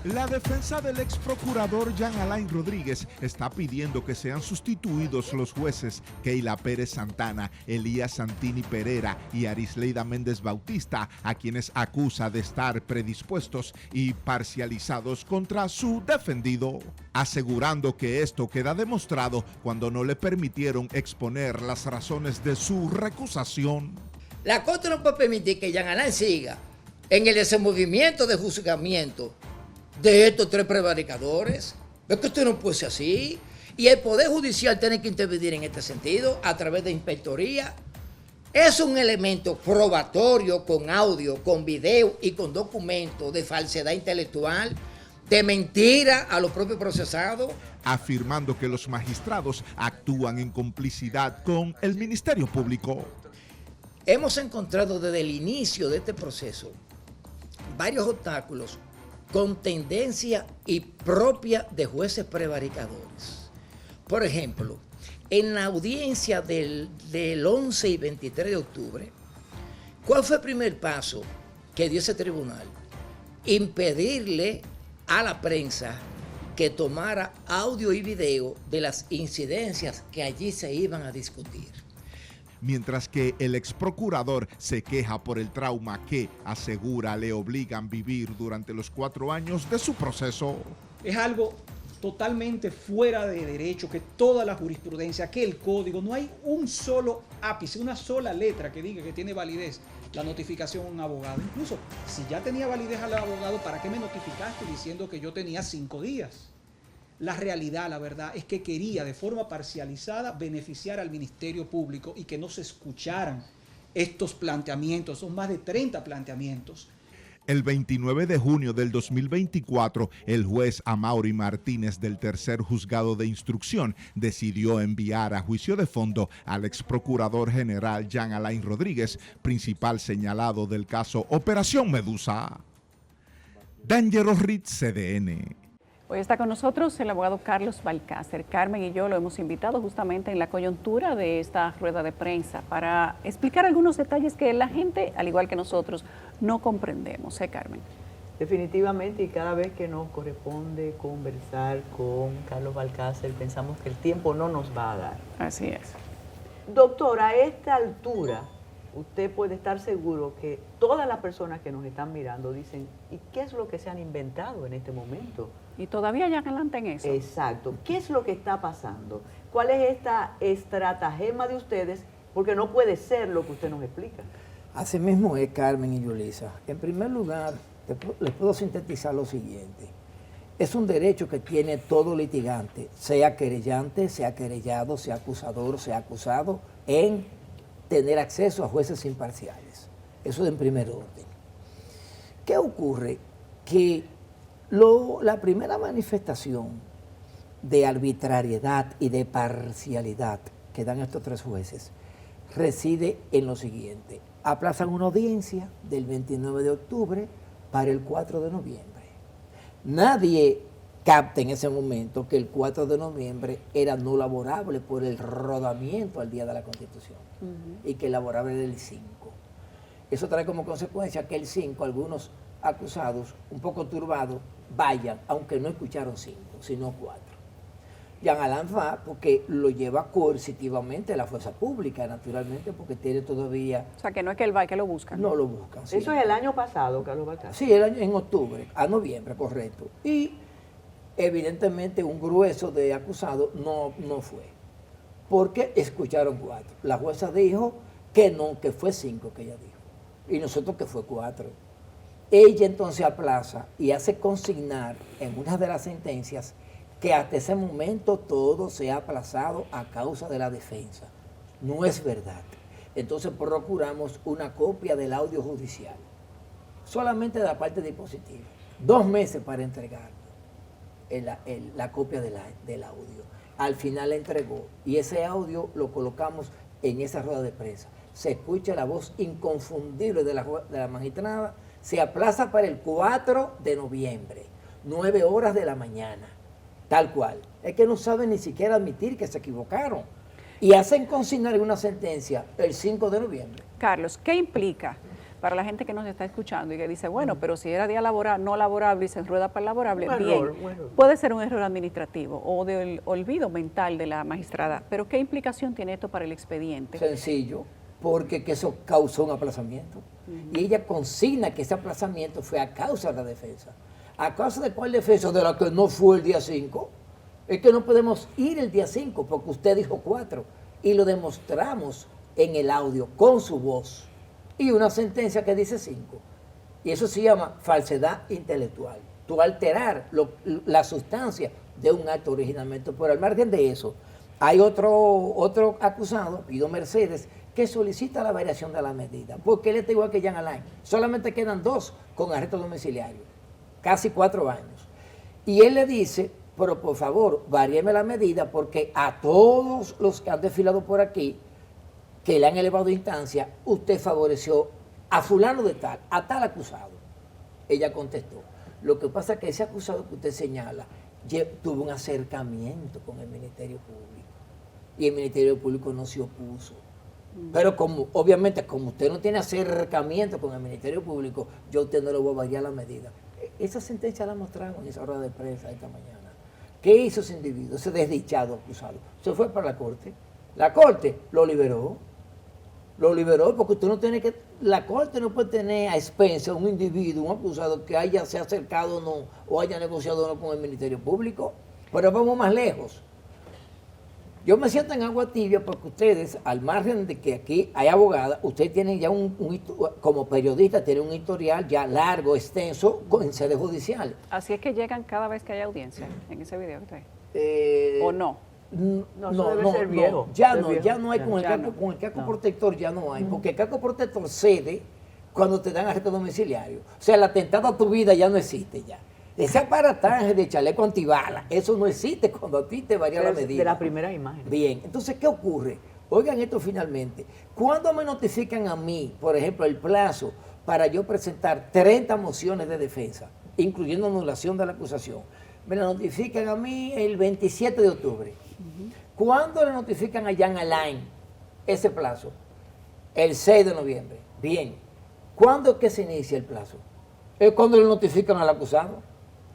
La defensa del ex procurador Jean Alain Rodríguez está pidiendo que sean sustituidos los jueces Keila Pérez Santana, Elías Santini Pereira y Arisleida Méndez Bautista, a quienes acusa de estar predispuestos y parcializados contra su defendido, asegurando que esto queda demostrado cuando no le permitieron exponer las razones de su recusación. La Corte no puede permitir que Jean Alain siga en el desenvolvimiento de juzgamiento de estos tres prevaricadores. Es que esto no puede ser así. Y el Poder Judicial tiene que intervenir en este sentido a través de inspectoría. Es un elemento probatorio con audio, con video y con documento de falsedad intelectual, de mentira a los propios procesados. Afirmando que los magistrados actúan en complicidad con el Ministerio Público. Hemos encontrado desde el inicio de este proceso varios obstáculos con tendencia y propia de jueces prevaricadores. Por ejemplo, en la audiencia del 11 y 23 de octubre, ¿cuál fue el primer paso que dio ese tribunal? Impedirle a la prensa que tomara audio y video de las incidencias que allí se iban a discutir. Mientras que el ex procurador se queja por el trauma que, asegura, le obligan a vivir durante los 4 años de su proceso. Es algo totalmente fuera de derecho, que toda la jurisprudencia, que el código, no hay un solo ápice, una sola letra que diga que tiene validez la notificación a un abogado. Incluso, si ya tenía validez al abogado, ¿para qué me notificaste diciendo que yo tenía 5 días? La realidad, la verdad, es que quería de forma parcializada beneficiar al Ministerio Público y que no se escucharan estos planteamientos. Son más de 30 planteamientos. El 29 de junio del 2024, el juez Amaury Martínez del Tercer Juzgado de Instrucción decidió enviar a juicio de fondo al ex procurador general Jean Alain Rodríguez, principal señalado del caso Operación Medusa. D'Angelo Ritz, CDN. Hoy está con nosotros el abogado Carlos Balcácer. Carmen y yo lo hemos invitado justamente en la coyuntura de esta rueda de prensa para explicar algunos detalles que la gente, al igual que nosotros, no comprendemos. Carmen. Definitivamente, y cada vez que nos corresponde conversar con Carlos Balcácer, pensamos que el tiempo no nos va a dar. Así es. Doctor, a esta altura, usted puede estar seguro que todas las personas que nos están mirando dicen, ¿y qué es lo que se han inventado en este momento? Y todavía ya adelante en eso. Exacto. ¿Qué es lo que está pasando? ¿Cuál es esta estratagema de ustedes? Porque no puede ser lo que usted nos explica. Así mismo es, Carmen y Yulisa. En primer lugar, les puedo sintetizar lo siguiente. Es un derecho que tiene todo litigante, sea querellante, sea querellado, sea acusador, sea acusado, en tener acceso a jueces imparciales. Eso en primer orden. ¿Qué ocurre? Que la primera manifestación de arbitrariedad y de parcialidad que dan estos 3 jueces reside en lo siguiente. Aplazan una audiencia del 29 de octubre para el 4 de noviembre. Nadie capta en ese momento que el 4 de noviembre era no laborable por el rodamiento al día de la Constitución y que el laborable era el 5. Eso trae como consecuencia que el 5, algunos acusados, un poco turbados, vayan, aunque no escucharon 5, sino 4. Jean Alain va porque lo lleva coercitivamente a la fuerza pública, naturalmente, porque tiene todavía... O sea, que no es que él va, que lo buscan. No lo buscan. Sí. Eso es el año pasado, Carlos Balcácer. Sí, en octubre, a noviembre, correcto. Y evidentemente un grueso de acusados no fue, porque escucharon 4. La jueza dijo que no, que fue 5 que ella dijo, y nosotros que fue 4. Ella entonces aplaza y hace consignar en una de las sentencias que hasta ese momento todo se ha aplazado a causa de la defensa. No es verdad. Entonces procuramos una copia del audio judicial, solamente de la parte dispositiva. 2 meses para entregar la copia del audio. Al final la entregó y ese audio lo colocamos en esa rueda de prensa. Se escucha la voz inconfundible de la magistrada. Se aplaza para el 4 de noviembre, 9 horas de la mañana, tal cual. Es que no saben ni siquiera admitir que se equivocaron. Y hacen consignar en una sentencia el 5 de noviembre. Carlos, ¿qué implica para la gente que nos está escuchando y que dice, bueno, pero si era día laboral, no laborable y se rueda para laborable, Un bien, error, un error. puede ser un error administrativo o del olvido mental de la magistrada, pero ¿qué implicación tiene esto para el expediente? Sencillo, porque que eso causó un aplazamiento. Y ella consigna que ese aplazamiento fue a causa de la defensa. ¿A causa de cuál defensa? De la que no fue el día 5. Es que no podemos ir el día 5 porque usted dijo 4 y lo demostramos en el audio con su voz y una sentencia que dice 5. Y eso se llama falsedad intelectual. Tú alterar la sustancia de un acto originalmente. Pero al margen de eso, hay otro acusado, Pido Mercedes, que solicita la variación de la medida, porque él está igual que Jean Alain. Solamente quedan 2 con arresto domiciliario, casi 4 años. Y él le dice, pero por favor, varíeme la medida, porque a todos los que han desfilado por aquí, que le han elevado de instancia, usted favoreció a fulano de tal, a tal acusado. Ella contestó, lo que pasa es que ese acusado que usted señala tuvo un acercamiento con el Ministerio Público y el Ministerio Público no se opuso. Pero obviamente, como usted no tiene acercamiento con el Ministerio Público, yo a usted no le voy a variar la medida. Esa sentencia la mostraron en esa hora de prensa esta mañana. ¿Qué hizo ese individuo, ese desdichado acusado? Se fue para la corte. La corte lo liberó. Lo liberó porque usted no tiene que... La corte no puede tener a expensas un individuo, un acusado que se acercado o no, o haya negociado o no con el Ministerio Público. Pero vamos más lejos. Yo me siento en agua tibia porque ustedes, al margen de que aquí hay abogadas, ustedes tienen ya como periodistas, tienen un historial ya largo, extenso, en sede judicial. Así es que llegan cada vez que hay audiencia en ese video. ¿O no? No, debe ser viejo. Ya Ser no, viejo. ya no hay Ya con el casco No. protector ya no hay, porque el casco protector cede cuando te dan arresto domiciliario. O sea, el atentado a tu vida ya no existe ya. Ese aparataje de chaleco antibala, eso no existe cuando a ti te varía la medida. De la primera imagen. Bien, entonces, ¿qué ocurre? Oigan esto finalmente. Cuando me notifican a mí, por ejemplo, el plazo para yo presentar 30 mociones de defensa, incluyendo anulación de la acusación, me la notifican a mí el 27 de octubre. ¿Cuándo le notifican a Jean Alain ese plazo? El 6 de noviembre. Bien. ¿Cuándo es que se inicia el plazo? Es cuando le notifican al acusado.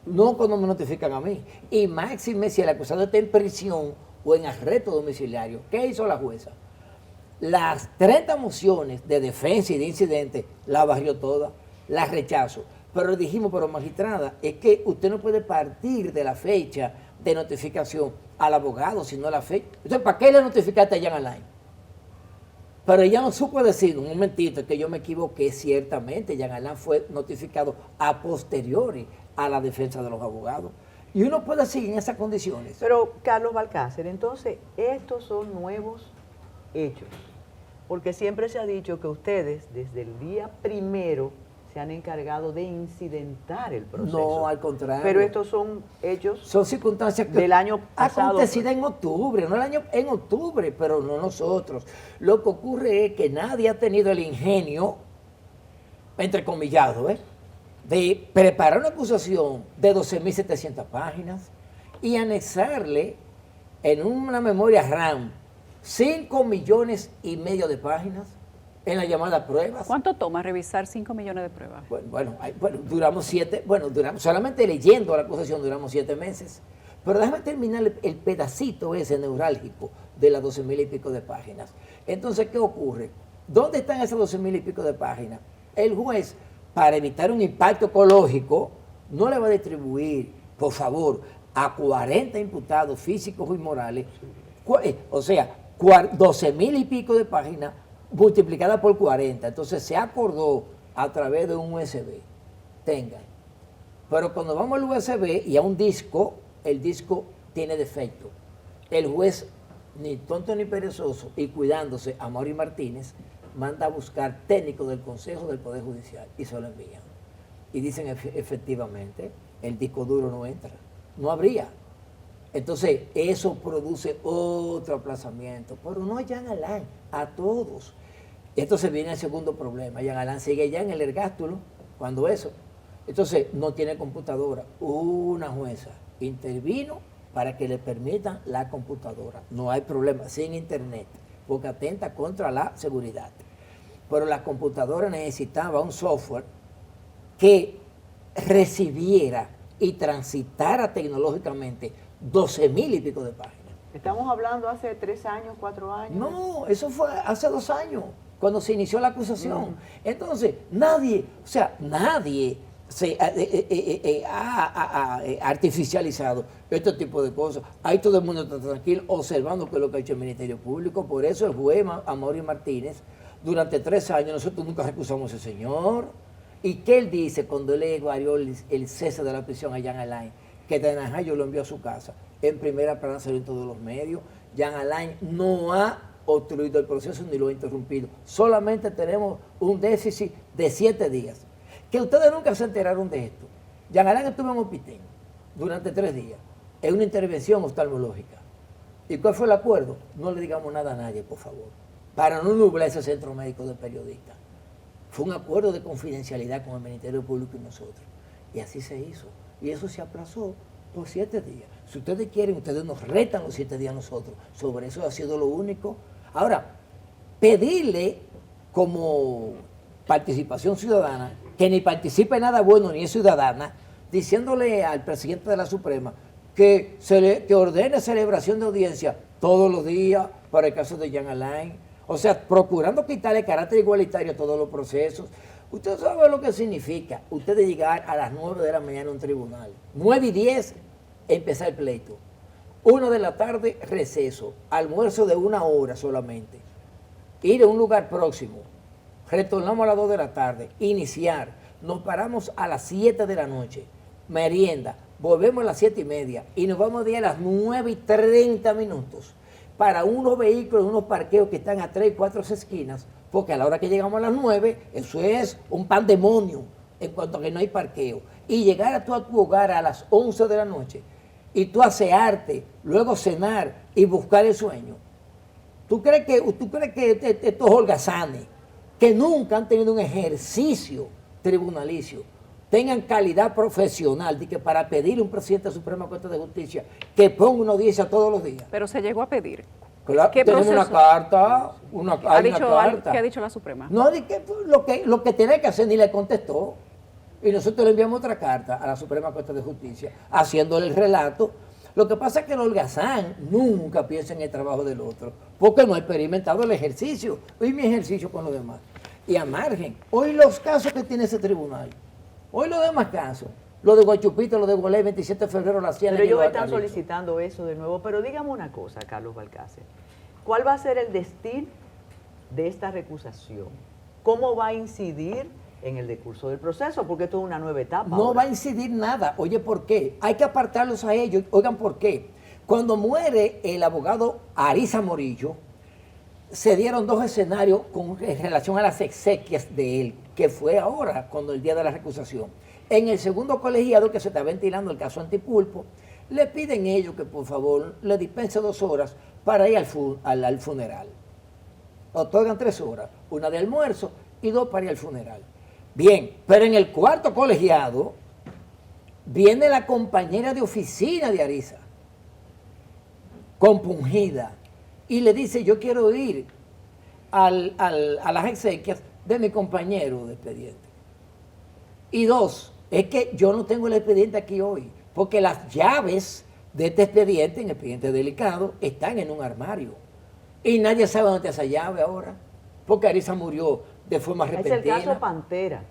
No cuando me notifican a mí. Y máxime si el acusado está en prisión o en arresto domiciliario. ¿Qué hizo la jueza? Las 30 mociones de defensa y de incidente las barrió todas, las rechazó. Pero le dijimos, pero magistrada, es que usted no puede partir de la fecha de notificación al abogado, sino la fecha. Entonces, ¿para qué le notificaste a Jean Alain? Pero ella no supo decir, un momentito, que yo me equivoqué, ciertamente, Jean Alain fue notificado a posteriori a la defensa de los abogados. Y uno puede seguir en esas condiciones. Pero, Carlos Balcácer, entonces, estos son nuevos hechos. Porque siempre se ha dicho que ustedes, desde el día primero, se han encargado de incidentar el proceso. No, al contrario. Pero estos son hechos son circunstancias que del año pasado. acontecidas en octubre, no el año en octubre, pero no nosotros. Lo que ocurre es que nadie ha tenido el ingenio, entrecomillado, de preparar una acusación de 12.700 páginas y anexarle en una memoria RAM 5,5 millones de páginas en las llamadas pruebas. ¿Cuánto toma revisar 5 millones de pruebas? Bueno, duramos solamente leyendo la acusación duramos 7 meses. Pero déjame terminar el pedacito ese neurálgico de las 12,000 y pico de páginas. Entonces, ¿qué ocurre? ¿Dónde están esas 12,000 y pico de páginas? El juez, para evitar un impacto ecológico, no le va a distribuir, por favor, a 40 imputados físicos y morales, o sea, 12,000 y pico de páginas multiplicada por 40. Entonces se acordó a través de un USB. Tengan. Pero cuando vamos al USB y a un disco, el disco tiene defecto. El juez, ni tonto ni perezoso, y cuidándose a Mauri Martínez, manda a buscar técnicos del Consejo del Poder Judicial y se lo envían. Y dicen efectivamente, el disco duro no entra. No habría. Entonces, eso produce otro aplazamiento. Pero no a Jean Alain, a todos. Entonces viene el segundo problema. Jean Alain sigue ya en el ergástulo, cuando eso. Entonces, no tiene computadora. Una jueza intervino para que le permitan la computadora. No hay problema, sin internet, porque atenta contra la seguridad. pero la computadora necesitaba un software que recibiera y transitara tecnológicamente 12,000 y pico de páginas. Estamos hablando hace 3 años, 4 años. No, eso fue hace 2 años, cuando se inició la acusación. Entonces, nadie se ha artificializado este tipo de cosas. Ahí todo el mundo está tranquilo, observando qué es lo que ha hecho el Ministerio Público. Por eso el juez Amaury Martínez, durante 3 años, nosotros nunca recusamos a ese señor. ¿Y qué él dice cuando él le varió el cese de la prisión a Jean Alain? Que de Najayo lo envió a su casa. En primera plana salió en todos los medios. Jean Alain no ha obstruido el proceso ni lo ha interrumpido. Solamente tenemos un déficit de 7 días. Que ustedes nunca se enteraron de esto. Jean Alain estuvo en Hospitén durante 3 días en una intervención oftalmológica. ¿Y cuál fue el acuerdo? No le digamos nada a nadie, por favor, para no nublar ese centro médico de periodistas. Fue un acuerdo de confidencialidad con el Ministerio Público y nosotros. Y así se hizo. Y eso se aplazó por 7 días. Si ustedes quieren, ustedes nos retan los 7 días a nosotros. Sobre eso ha sido lo único. Ahora, pedirle como participación ciudadana, que ni participe nada bueno ni es ciudadana, diciéndole al presidente de la Suprema que ordene celebración de audiencia todos los días para el caso de Jean Alain. O sea, procurando quitarle carácter igualitario a todos los procesos. Usted sabe lo que significa ustedes llegar a las 9 de la mañana a un tribunal. 9:10 empezar el pleito. 1 de la tarde receso. Almuerzo de 1 hora solamente. Ir a un lugar próximo. Retornamos a las 2 de la tarde. Iniciar. Nos paramos a las 7 de la noche. Merienda. Volvemos a las 7:30. Y nos vamos de ahí a las 9:30 para unos vehículos, unos parqueos que están a 3 y 4 esquinas, porque a la hora que llegamos a las 9, eso es un pandemonio en cuanto a que no hay parqueo. Y llegar a tu hogar a las 11 de la noche y tú asearte, luego cenar y buscar el sueño. ¿Tú crees que estos holgazanes, que nunca han tenido un ejercicio tribunalicio, tengan calidad profesional de que para pedirle a un presidente de la Suprema Corte de Justicia que ponga una audiencia todos los días? Pero se llegó a pedir. Claro, ¿Qué tenemos proceso? una carta, ¿Qué ha dicho la Suprema? No, lo que tiene que hacer ni le contestó. Y nosotros le enviamos otra carta a la Suprema Corte de Justicia, haciéndole el relato. Lo que pasa es que el holgazán nunca piensa en el trabajo del otro, porque no ha experimentado el ejercicio. Hoy mi ejercicio con los demás. Y a margen, hoy los casos que tiene ese tribunal, hoy los demás casos, lo de Guachupito, lo de Goley, 27 de febrero, la Ciénaga. Pero ellos están solicitando eso de nuevo. Pero dígame una cosa, Carlos Balcácer. ¿Cuál va a ser el destino de esta recusación? ¿Cómo va a incidir en el decurso del proceso? Porque esto es una nueva etapa. No va a incidir nada. Oye, ¿por qué? Hay que apartarlos a ellos. Oigan, ¿por qué? Cuando muere el abogado Ariza Morillo, se dieron 2 escenarios en relación a las exequias de él, que fue ahora, cuando el día de la recusación. En el segundo colegiado, que se está ventilando el caso Antipulpo, le piden ellos que por favor le dispense 2 horas para ir al funeral. Otorgan 3 horas, 1 de almuerzo y 2 para ir al funeral. Bien, pero en el cuarto colegiado viene la compañera de oficina de Ariza, compungida, y le dice: yo quiero ir a las exequias de mi compañero de expediente. Y 2, es que yo no tengo el expediente aquí hoy, porque las llaves de este expediente, en expediente delicado, están en un armario. Y nadie sabe dónde está esa llave ahora, porque Ariza murió de forma repentina. Es el caso Pantera.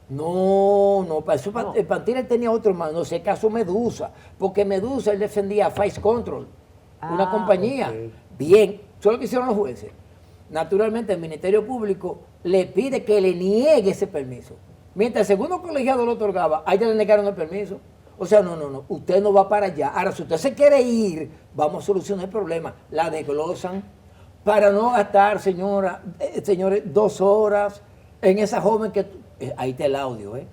No, para eso no. Pantera tenía otro más, no sé, el caso Medusa, porque Medusa él defendía a Face Control, una compañía. Okay. Bien, eso es lo que hicieron los jueces. Naturalmente el Ministerio Público le pide que le niegue ese permiso. Mientras el segundo colegiado lo otorgaba, a ella le negaron el permiso. O sea, no, usted no va para allá. Ahora, si usted se quiere ir, vamos a solucionar el problema. La desglosan para no gastar, señores, 2 horas en esa joven que... Ahí está el audio, ¿eh?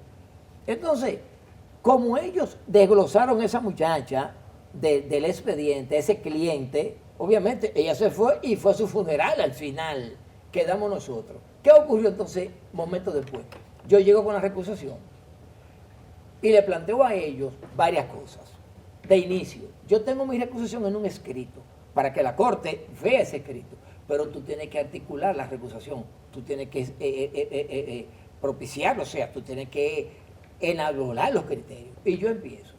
Entonces, como ellos desglosaron a esa muchacha del expediente, ese cliente, obviamente ella se fue y fue a su funeral al final. Quedamos nosotros. ¿Qué ocurrió entonces momentos después? Yo llego con la recusación y le planteo a ellos varias cosas. De inicio, yo tengo mi recusación en un escrito para que la Corte vea ese escrito. pero tú tienes que articular la recusación, tú tienes que propiciarlo, o sea, tú tienes que elaborar los criterios. Y yo empiezo.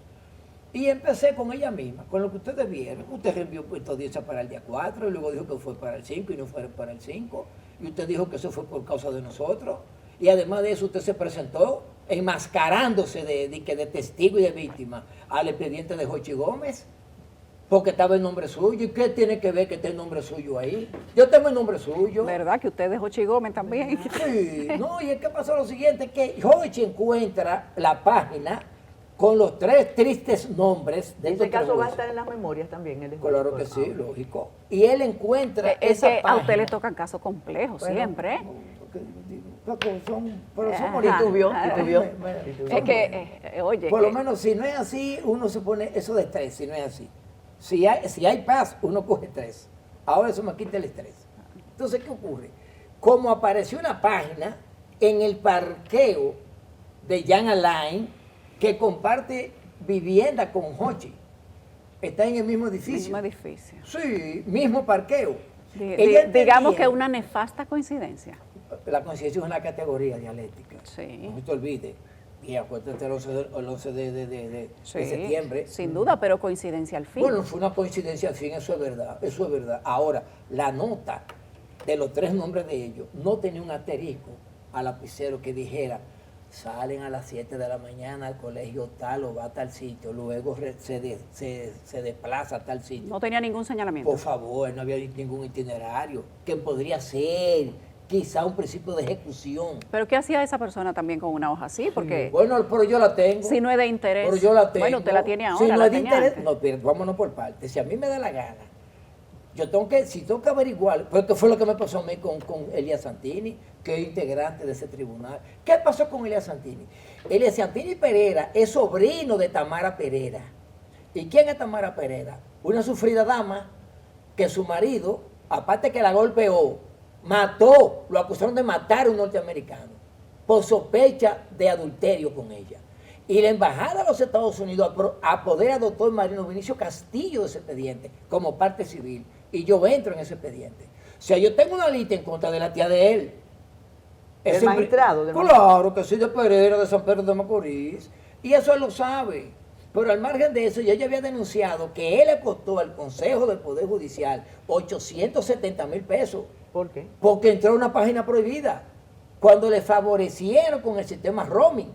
Y empecé con ella misma, con lo que ustedes vieron. Usted envió esta audiencia para el día 4 y luego dijo que fue para el 5 y no fue para el 5. Y usted dijo que eso fue por causa de nosotros. Y además de eso usted se presentó enmascarándose de testigo y de víctima al expediente de Jochi Gómez, porque estaba el nombre suyo. ¿Y qué tiene que ver que esté el nombre suyo ahí? Yo tengo el nombre suyo. ¿Verdad que usted es Jochi Gómez también? Sí, no, y es que pasó lo siguiente, que Jochi encuentra la página con los 3 tristes nombres de En estos ese caso 3 va a jueces. estar en las memorias también. El Claro que sí, lógico. Y él encuentra Es esa que página. a usted le tocan casos complejos Bueno, siempre. pero son Ajá. bonitos. Titubió. Es que, oye, Por lo menos si no es así, uno se pone eso de estrés, si no es así. Si hay paz, uno coge 3. Ahora eso me quita el estrés. Entonces, ¿qué ocurre? Como apareció una página en el parqueo de Jan Alain que comparte vivienda con Jochi. Está en el mismo edificio. mismo edificio. Sí, mismo parqueo. Ella Digamos que entendía- una nefasta coincidencia. La conciencia es una categoría dialéctica. Sí. No te olvides. Y acuérdate el 11 de Sí, septiembre. sin duda, pero coincidencia al fin. Bueno, fue una coincidencia al fin, eso es verdad, eso es verdad. Ahora, la nota de los 3 nombres de ellos no tenía un asterisco al lapicero que dijera, salen a las 7 de la mañana al colegio tal o va a tal sitio, luego se desplaza a tal sitio. No tenía ningún señalamiento. Por favor, no había ningún itinerario, que podría ser quizá un principio de ejecución. Pero ¿qué hacía esa persona también con una hoja así? Porque Bueno, pero yo la tengo. si no es de interés, Pero yo la tengo. bueno, usted la tiene ahora, Si no la es de tenía interés, antes. no, pero vámonos por partes. Si a mí me da la gana, si tengo que averiguar, porque fue lo que me pasó a mí con Elías Santini, que es integrante de ese tribunal. ¿Qué pasó con Elías Santini? Elías Santini Pereira es sobrino de Tamara Pereira. ¿Y quién es Tamara Pereira? Una sufrida dama que su marido, aparte que la golpeó, mató, lo acusaron de matar a un norteamericano por sospecha de adulterio con ella. Y la embajada de los Estados Unidos apodera al doctor Marino Vinicio Castillo de ese expediente como parte civil. Y yo entro en ese expediente. O sea, yo tengo una lista en contra de la tía de él. ¿Del Ese magistrado? Claro que soy de Pereira, de San Pedro de Macorís. Y eso él lo sabe. Pero al margen de eso, yo ya había denunciado que él le costó al Consejo del Poder Judicial 870,000 pesos. ¿Por qué? Porque entró a una página prohibida. Cuando le favorecieron con el sistema roaming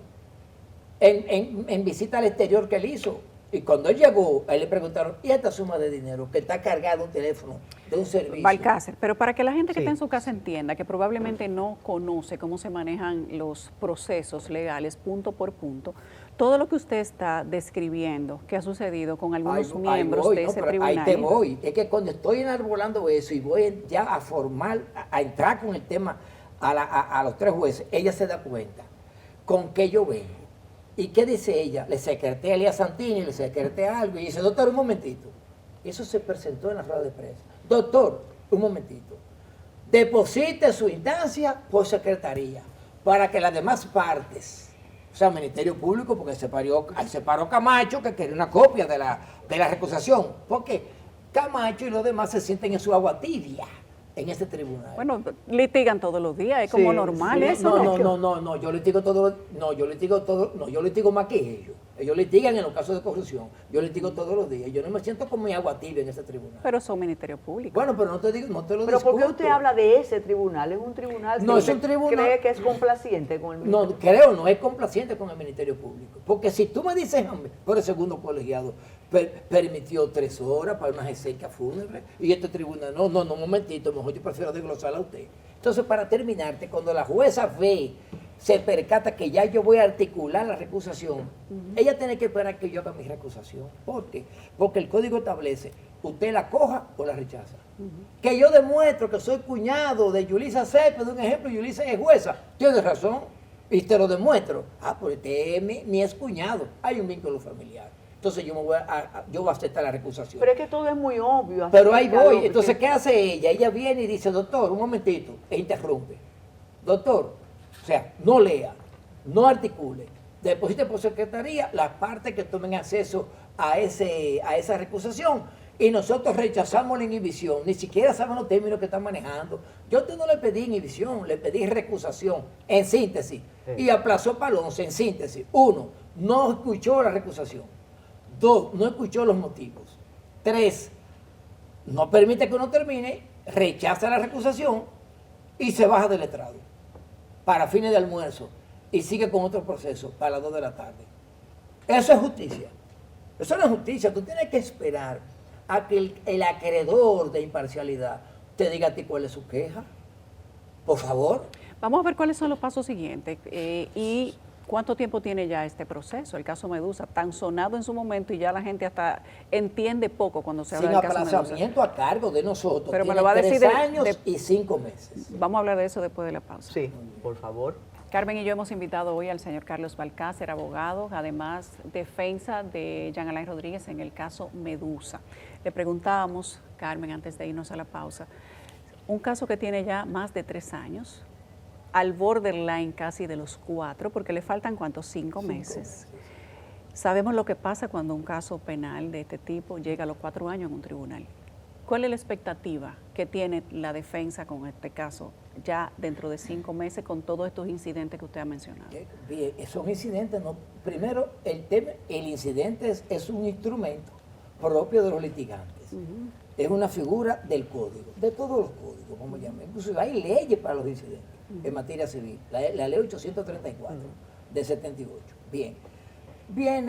en visita al exterior que él hizo. Y cuando él llegó, a él le preguntaron, ¿y esta suma de dinero que está cargado un teléfono de un servicio? Balcácer, pero para que la gente que Sí. está en su casa entienda que probablemente no conoce cómo se manejan los procesos legales punto por punto, todo lo que usted está describiendo que ha sucedido con algunos miembros de ese pero tribunal. Ahí te voy. Es que cuando estoy enarbolando eso y voy ya a formar, a entrar con el tema a los 3 jueces, ella se da cuenta con qué yo vengo. ¿Y qué dice ella? Le secreté a Elías Santini, le secreté algo y dice, doctor, un momentito. Eso se presentó en la rueda de prensa. Doctor, un momentito. Deposite su instancia por secretaría para que las demás partes, o sea, Ministerio Público, porque se paró Camacho, que quería una copia de la recusación, porque Camacho y los demás se sienten en su agua tibia en este tribunal. Bueno, litigan todos los días, es como Sí, normal sí. eso. No, yo litigo más que ellos. Ellos litigan en los casos de corrupción. Yo litigo todos los días. Yo no me siento como mi agua tibia en ese tribunal. Pero son Ministerio Público. Bueno, pero no te lo Pero discuto. ¿por qué usted habla de ese tribunal? ¿Es un tribunal que No, es usted un tribunal- cree que es complaciente con el No, creo, no es complaciente con el Ministerio Público. Porque si tú me dices, hombre, por el segundo colegiado permitió 3 horas para una exequia fúnebre y este tribunal, no, un momentito, mejor yo prefiero desglosarla a usted. Entonces, para terminarte, cuando la jueza se percata que ya yo voy a articular la recusación, ella tiene que esperar que yo haga mi recusación. ¿Por qué? Porque el código establece, usted la coja o la rechaza. Que yo demuestro que soy cuñado de Yulisa Cepeda, de un ejemplo, Yulisa es jueza, tiene razón, y te lo demuestro. Pues este es mi ex cuñado, hay un vínculo familiar. Entonces yo voy a aceptar la recusación. Pero es que todo es muy obvio. Pero ahí acerca de voy. lo que- Entonces, ¿qué hace ella? Ella viene y dice, doctor, un momentito, e interrumpe. Doctor, o sea, no lea, no articule, deposite por secretaría las partes que tomen acceso a esa recusación y nosotros rechazamos la inhibición, ni siquiera saben los términos que están manejando. Yo a usted no le pedí inhibición, le pedí recusación, en síntesis, y aplazó para el 11, en síntesis. 1, no escuchó la recusación. 2, no escuchó los motivos. 3, no permite que uno termine, rechaza la recusación y se baja del estrado para fines de almuerzo y sigue con otro proceso para las 2 de la tarde. Eso es justicia. Eso no es justicia. Tú tienes que esperar a que el acreedor de imparcialidad te diga a ti cuál es su queja. Por favor. Vamos a ver cuáles son los pasos siguientes y cuánto tiempo tiene ya este proceso. El caso Medusa, tan sonado en su momento y ya la gente hasta entiende poco cuando se habla Sin del caso Medusa. aplazamiento a cargo de nosotros. Pero me tiene lo va a decir 3 años y 5 meses. Vamos a hablar de eso después de la pausa. Sí, por favor. Carmen y yo hemos invitado hoy al señor Carlos Balcácer, abogado, además defensa de Jean Alain Rodríguez en el caso Medusa. Le preguntábamos, Carmen, antes de irnos a la pausa, un caso que tiene ya más de 3 años, al borderline casi de los 4, porque le faltan ¿cuántos? 5 meses. Sabemos lo que pasa cuando un caso penal de este tipo llega a los 4 años en un tribunal. ¿Cuál es la expectativa que tiene la defensa con este caso ya dentro de 5 meses con todos estos incidentes que usted ha mencionado? Bien, son incidentes, no. Primero, el incidente es un instrumento propio de los litigantes. Es una figura del código, de todos los códigos, como llaman. Incluso hay leyes para los incidentes en materia civil. La ley 834 de 78. Bien.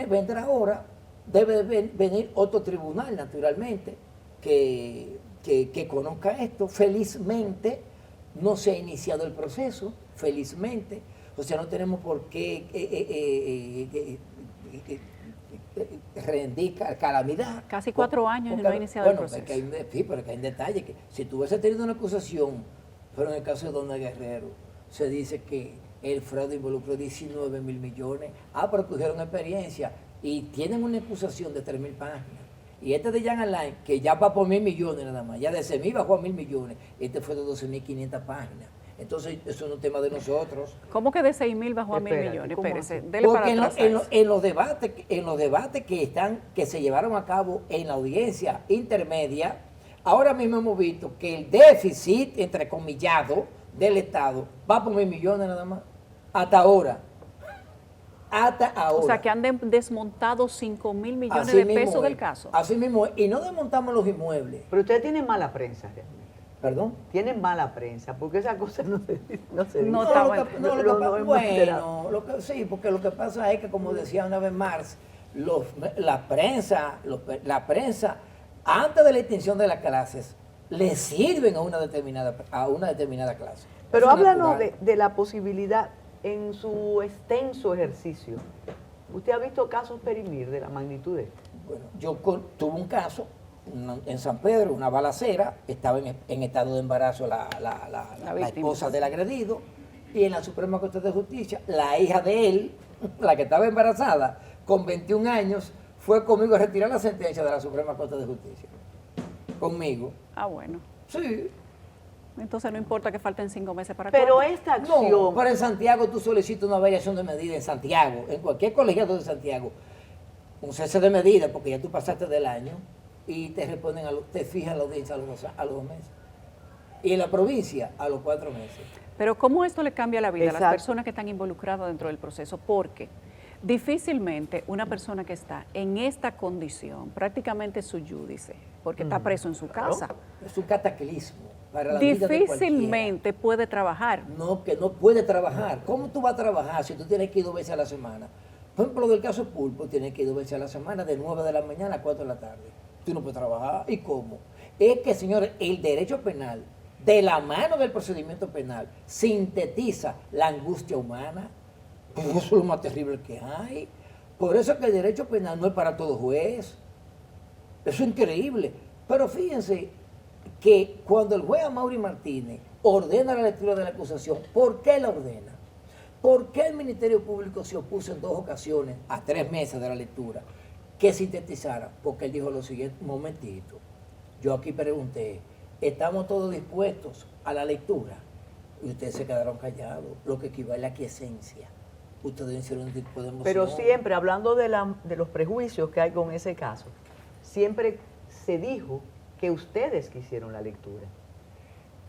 Vendrá ahora, debe venir otro tribunal, naturalmente, que conozca esto. Felizmente no se ha iniciado el proceso, felizmente, o sea, no tenemos por qué rendir calamidad. Casi 4 años y no ha iniciado el proceso. Sí, pero que hay un detalle, que si tú hubiese tenido una acusación, pero en el caso de Dona Guerrero, se dice que el fraude involucró 19 mil millones, pero cogieron experiencia y tienen una acusación de 3.000 páginas. Y este de Jean Alain, que ya va por 1.000 millones nada más, ya de 6.000 bajó a 1.000 millones, este fue de 12.500 páginas. Entonces, eso no es un tema de nosotros. ¿Cómo que de 6.000 bajó a 1.000 millones? Espérese, dele Porque para atrás. en los debates que se llevaron a cabo en la audiencia intermedia, ahora mismo hemos visto que el déficit, entrecomillado, del Estado va por 1.000 millones nada más. Hasta ahora. O sea, que han desmontado 5.000 millones Así de mismo pesos es. del caso. Así mismo es. Y no desmontamos los inmuebles. Pero ustedes tienen mala prensa realmente. ¿Perdón? Tienen mala prensa, porque esas cosas no se dicen. No está bueno. Sí, porque lo que pasa es que, como decía una vez Marx, la prensa, antes de la extinción de las clases, le sirven a una determinada clase. Pero Eso es háblanos natural. de la posibilidad en su extenso ejercicio. ¿Usted ha visto casos perimir de la magnitud de este? Bueno, yo tuve un caso en San Pedro, una balacera, estaba en estado de embarazo la esposa del agredido, y en la Suprema Corte de Justicia, la hija de él, la que estaba embarazada, con 21 años, fue conmigo a retirar la sentencia de la Suprema Corte de Justicia. Conmigo. Bueno. Sí. Entonces no importa que falten 5 meses para Pero cuatro. esta acción... No, pero en Santiago tú solicitas una variación de medida en Santiago, en cualquier colegiado de Santiago, un cese de medida, porque ya tú pasaste del año, y te responden, te fijan la audiencia a los 2 meses. Y en la provincia, a los 4 meses. Pero ¿cómo esto le cambia la vida a las Exacto. personas que están involucradas dentro del proceso? Porque difícilmente una persona que está en esta condición, prácticamente su júdice, porque está preso en su casa, Es un cataclismo para la vida de cualquiera. difícilmente puede trabajar. No, que no puede trabajar. ¿Cómo tú vas a trabajar si tú tienes que ir 2 veces a la semana? Por ejemplo, del caso Pulpo, tienes que ir 2 veces a la semana, de 9 de la mañana a 4 de la tarde. Tú no puedes trabajar. ¿Y cómo? Es que, señores, el derecho penal, de la mano del procedimiento penal, sintetiza la angustia humana. Pues eso es lo más terrible que hay. Por eso es que el derecho penal no es para todo juez. Eso es increíble. Pero fíjense que cuando el juez Amaury Martínez ordena la lectura de la acusación, ¿por qué la ordena? ¿Por qué el Ministerio Público se opuso en 2 ocasiones, a 3 meses de la lectura, que sintetizara? Porque él dijo lo siguiente: un momentito, yo aquí pregunté, ¿estamos todos dispuestos a la lectura? Y ustedes se quedaron callados, lo que equivale a quiesencia. Ustedes hicieron un tipo de emoción. Pero siempre, hablando de los prejuicios que hay con ese caso, siempre se dijo que ustedes quisieron la lectura.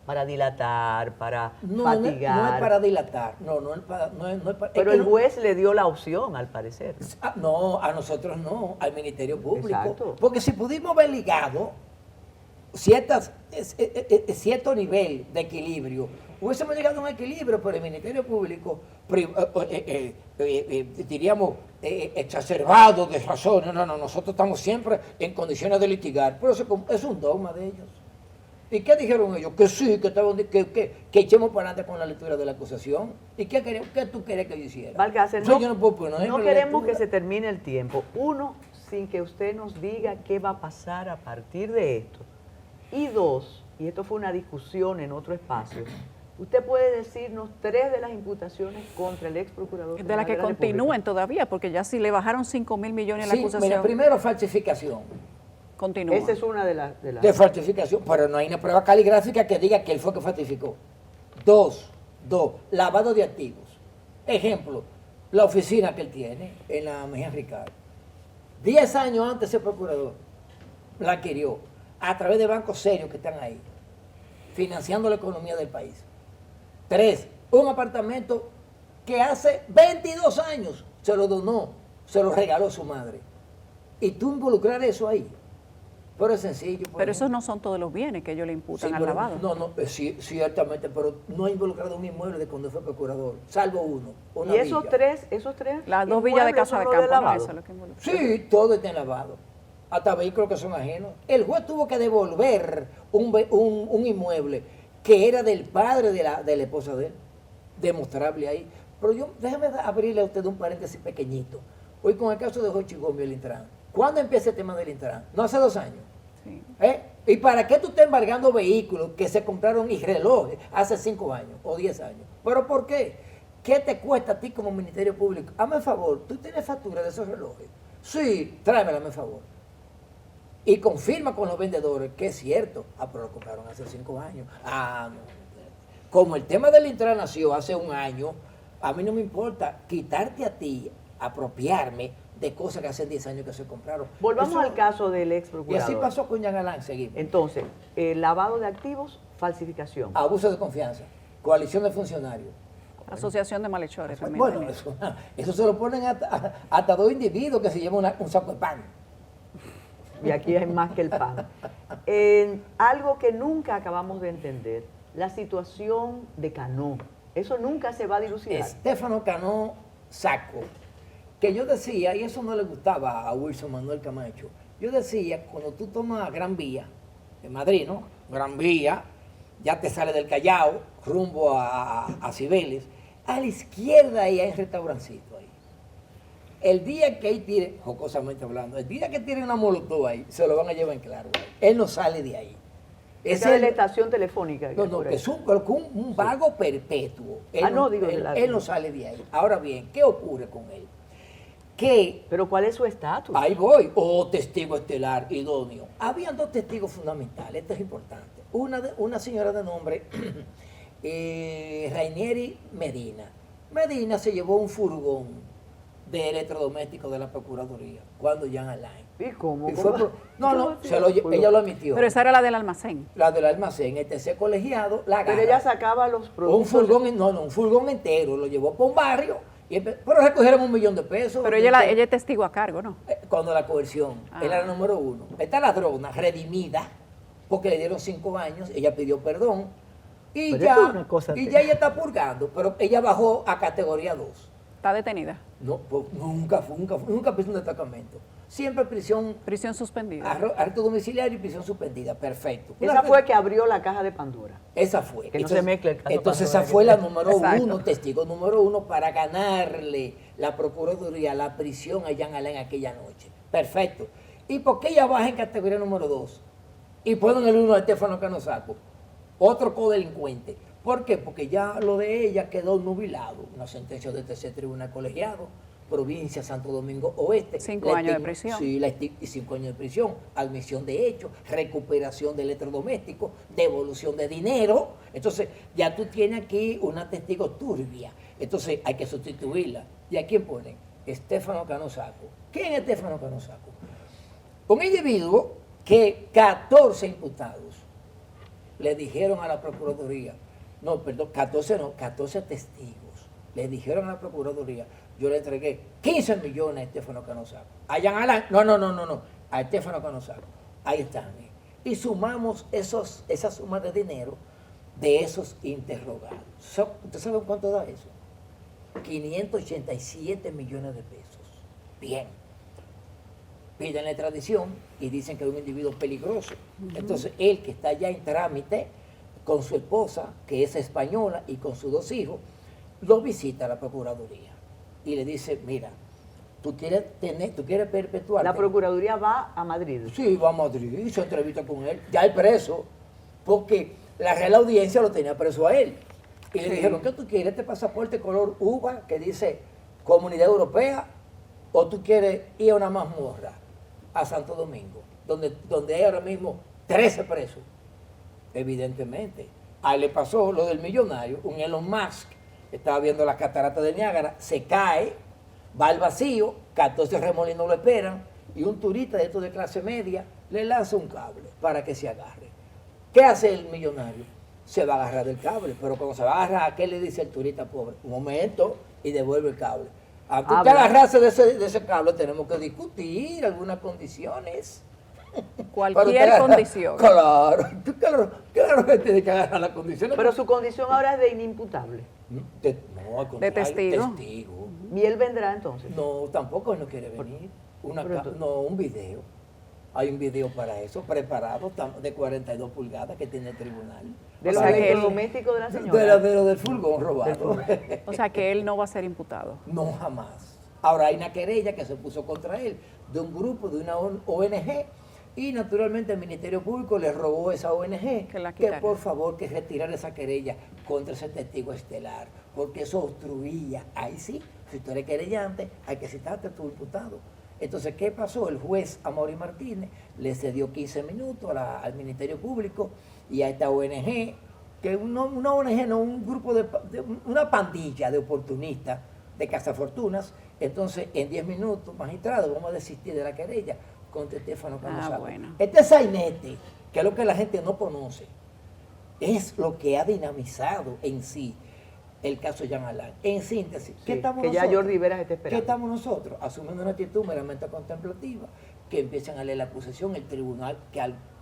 Para dilatar, para fatigar. No es para dilatar, no es para... Pero el juez le dio la opción, al parecer. No, a nosotros no, al Ministerio Público. Exacto. Porque si pudimos haber ligado cierto nivel de equilibrio, hubiésemos llegado a un equilibrio, pero el Ministerio Público, diríamos, exacerbado de razones. No, nosotros estamos siempre en condiciones de litigar, pero eso es un dogma de ellos. ¿Y qué dijeron ellos? Que sí, que echemos para adelante con la lectura de la acusación. ¿Y qué tú querías que yo hiciera? Balcácer, Yo no puedo poner no la queremos lectura. que se termine el tiempo. Uno, sin que usted nos diga qué va a pasar a partir de esto. Y dos, y esto fue una discusión en otro espacio, usted puede decirnos 3 de las imputaciones contra el ex procurador De las que continúen todavía, porque ya si le bajaron 5.000 millones a la Sí, acusación, mira, primero falsificación. continúa. Esa es una de las... De falsificación, pero no hay una prueba caligráfica que diga que él fue que falsificó. Dos, lavado de activos. Ejemplo, la oficina que él tiene en la Mejía Ricardo. 10 años antes ese procurador la adquirió a través de bancos serios que están ahí, financiando la economía del país. 3, un apartamento que hace 22 años se lo donó, se lo regaló su madre. Y tú involucrar eso ahí. Pero es sencillo. Pero esos no son todos los bienes que ellos le imputan al lavado. Sí, ciertamente, pero no ha involucrado un inmueble de cuando fue procurador, salvo uno. ¿Y esos villa. tres? Las 2 villas de inmuebles Casa de son los Campo, no, lavado? eso es lo que involucra. Sí, todo está en lavado. Hasta vehículos que son ajenos. El juez tuvo que devolver un inmueble que era del padre de la esposa de él, demostrable ahí. Pero déjame abrirle a usted un paréntesis pequeñito. Hoy con el caso de Jochi Gómez el Intran. ¿Cuándo empieza el tema del Intran? No hace 2 años. Sí. ¿Y para qué tú estás embargando vehículos que se compraron y relojes hace 5 años o 10 años? ¿Pero por qué? ¿Qué te cuesta a ti como Ministerio Público? Hazme el favor, ¿tú tienes factura de esos relojes? Sí, tráemela, hazme el favor. Y confirma con los vendedores que es cierto. Pero lo compraron hace 5 años. No. Como el tema del Intran nació hace 1 año, a mí no me importa quitarte a ti, apropiarme de cosas que hace 10 años que se compraron. Volvamos Eso- al caso del ex Y procurador. así pasó con Jean Alain, seguimos. Entonces, lavado de activos, falsificación. Abuso de confianza, coalición de funcionarios. Asociación de malhechores también. Bueno, tenía. eso se lo ponen hasta 2 individuos que se llevan un saco de pan. Y aquí hay más que el pan. Algo que nunca acabamos de entender, la situación de Cano. Eso nunca se va a dilucidar. Estefano Cano Saco, que yo decía, y eso no le gustaba a Wilson Manuel Camacho, yo decía, cuando tú tomas Gran Vía, en Madrid, ¿no? Gran Vía, ya te sale del Callao, rumbo a Cibeles, a la izquierda ahí hay un restaurancito ahí. El día que ahí tire, jocosamente hablando, el día que tiene una molotov ahí, se lo van a llevar en claro. Él no sale de ahí. Esa es la estación telefónica. No, que es un vago perpetuo. Él, él no sale de ahí. Ahora bien, ¿qué ocurre con él? Que Pero ¿cuál es su estatus? ahí voy, testigo estelar idóneo. Habían 2 testigos fundamentales, esto es importante. Una señora de nombre Rainieri Medina. Medina se llevó un furgón de electrodomésticos de la Procuraduría cuando Jean Alain. ¿Y cómo? Y fue ¿Cómo? no, ella lo admitió. Pero esa era la del almacén. La del almacén, el tercer colegiado, la Pero agarra. ella sacaba los Un productos. furgón, un furgón entero, lo llevó por un barrio, pero recogieron $1 millón de pesos. Pero ella es testigo a cargo, ¿no? Cuando la coerción, Ah. él era el número 1. Esta ladrona, redimida, porque le dieron 5 años, ella pidió perdón, y Pero ya, esto es una cosa ella está purgando, pero ella bajó a categoría 2. Está detenida. No, pues, nunca pisó un destacamento. Siempre prisión, Prisión suspendida. arresto domiciliario y prisión suspendida, perfecto. Esa fue que abrió la caja de Pandora. Esa fue. Que no se mezcle el caso Entonces Pandora, esa fue la que- número Exacto. 1, testigo número 1 para ganarle la Procuraduría, la prisión a Jean Alain aquella noche. Perfecto. ¿Y por qué ella baja en categoría número 2? Y ponen el 1 a Estefano Cano Saco, otro codelincuente. ¿Por qué? Porque ya lo de ella quedó nubilado. Una sentencia de tercer tribunal colegiado, provincia Santo Domingo Oeste. 5 años de prisión. Sí, 5 años de prisión, admisión de hechos, recuperación de electrodomésticos, devolución de dinero. Entonces, ya tú tienes aquí una testigo turbia. Entonces, hay que sustituirla. ¿Y a quién ponen? Estefano Cano Saco. ¿Quién es Estefano Cano Saco? Un individuo que 14 imputados le dijeron a la Procuraduría, no, perdón, 14 testigos, le dijeron a la Procuraduría, yo le entregué 15 millones a Estefano Cano-Sacco. A Jean Alain, no, a Estefano Cano-Sacco. Ahí están. Y sumamos esa suma de dinero de esos interrogados. ¿Usted sabe cuánto da eso? 587 millones de pesos. Bien. Piden la extradición y dicen que es un individuo peligroso. Entonces, él que está ya en trámite con su esposa, que es española, y con sus 2 hijos, lo visita a la Procuraduría y le dice, mira, tú quieres perpetuar. La Procuraduría va a Madrid. Sí, va a Madrid y se entrevista con él. Ya hay preso, porque la Real Audiencia lo tenía preso a él. Y le dijeron, ¿qué tú quieres? ¿Este pasaporte color uva que dice Comunidad Europea? ¿O tú quieres ir a una mazmorra a Santo Domingo, donde hay ahora mismo 13 presos? Evidentemente. A él le pasó lo del millonario, un Elon Musk, estaba viendo las cataratas de Niágara, se cae, va al vacío, 14 remolinos lo esperan, y un turista de estos de clase media le lanza un cable para que se agarre. ¿Qué hace el millonario? Se va a agarrar del cable, pero cuando se va a agarrar, ¿qué le dice el turista pobre? Un momento, y devuelve el cable. Antes de agarrarse de ese cable, tenemos que discutir algunas condiciones. Cualquier condición. Claro que tiene que agarrar las condiciones. Pero su condición ahora es de inimputable. No, al contrario, De testigo. ¿Y él vendrá entonces? No, tampoco él no quiere venir. Un video. Hay un video para eso, preparado, de 42 pulgadas que tiene el tribunal. ¿De los electrodomésticos de la señora? De lo del furgón robado. O sea que él no va a ser imputado. No, jamás. Ahora hay una querella que se puso contra él de un grupo, de una ONG, y naturalmente el Ministerio Público le robó a esa ONG que por favor que retirara esa querella contra ese testigo estelar, porque eso obstruía. Ahí sí, si tú eres querellante, hay que citarte a tu imputado. Entonces, ¿qué pasó? El juez Amaury Martínez le cedió 15 minutos al Ministerio Público y a esta ONG, que una ONG, no, un grupo una pandilla de oportunistas, de cazafortunas. Entonces, en 10 minutos, magistrado, vamos a desistir de la querella contra Estefano Cano-Sacco. Bueno. Este sainete, que es lo que la gente no conoce, es lo que ha dinamizado en sí el caso Jean Alain. En síntesis, ¿qué estamos que nosotros? ya Jordi Veras está esperando. ¿Qué estamos nosotros? Asumiendo una actitud meramente contemplativa, que empiecen a leer la acusación, el tribunal,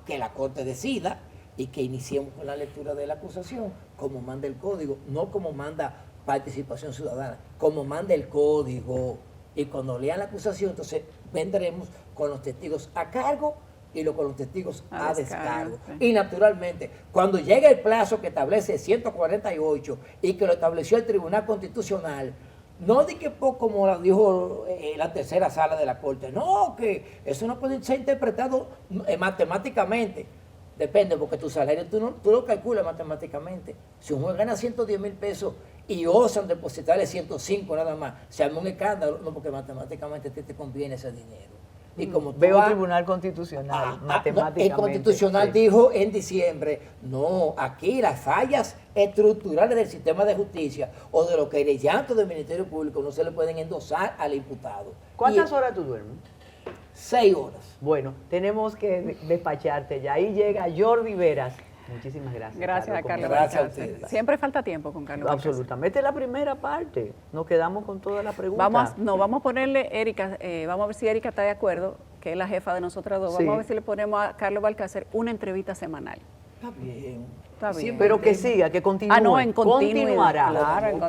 que la Corte decida y que iniciemos con la lectura de la acusación, como manda el código, no como manda participación ciudadana, como manda el código. Y cuando lean la acusación, entonces vendremos con los testigos a cargo y con los testigos a descargo. Y naturalmente, cuando llegue el plazo que establece 148 y que lo estableció el Tribunal Constitucional, no de que como lo dijo la tercera sala de la Corte, no, que eso no puede ser interpretado matemáticamente. Depende, porque tu salario tú lo calculas matemáticamente. Si un juez gana 110,000 pesos y osan depositarle 105 nada más, se arma un escándalo, no, porque matemáticamente te conviene ese dinero. Y como veo Tribunal Constitucional, matemáticamente. El Constitucional dijo en diciembre, no, aquí las fallas estructurales del sistema de justicia o de los querellantes del Ministerio Público no se le pueden endosar al imputado. ¿Cuántas horas tú duermes? 6 horas. Bueno, tenemos que despacharte ya. Ahí llega Jordi Veras. Muchísimas gracias. Gracias a Carlos Gracias a Balcácer. ustedes. Siempre falta tiempo con Carlos Balcácer. Absolutamente, la primera parte. Nos quedamos con toda la pregunta. Vamos a ponerle, Erika, vamos a ver si Erika está de acuerdo, que es la jefa de nosotras dos. Vamos a ver si le ponemos a Carlos Balcácer una entrevista semanal. Está bien. Está bien. Pero que siga, que continúe. No, en continuidad. Continuará. Claro, en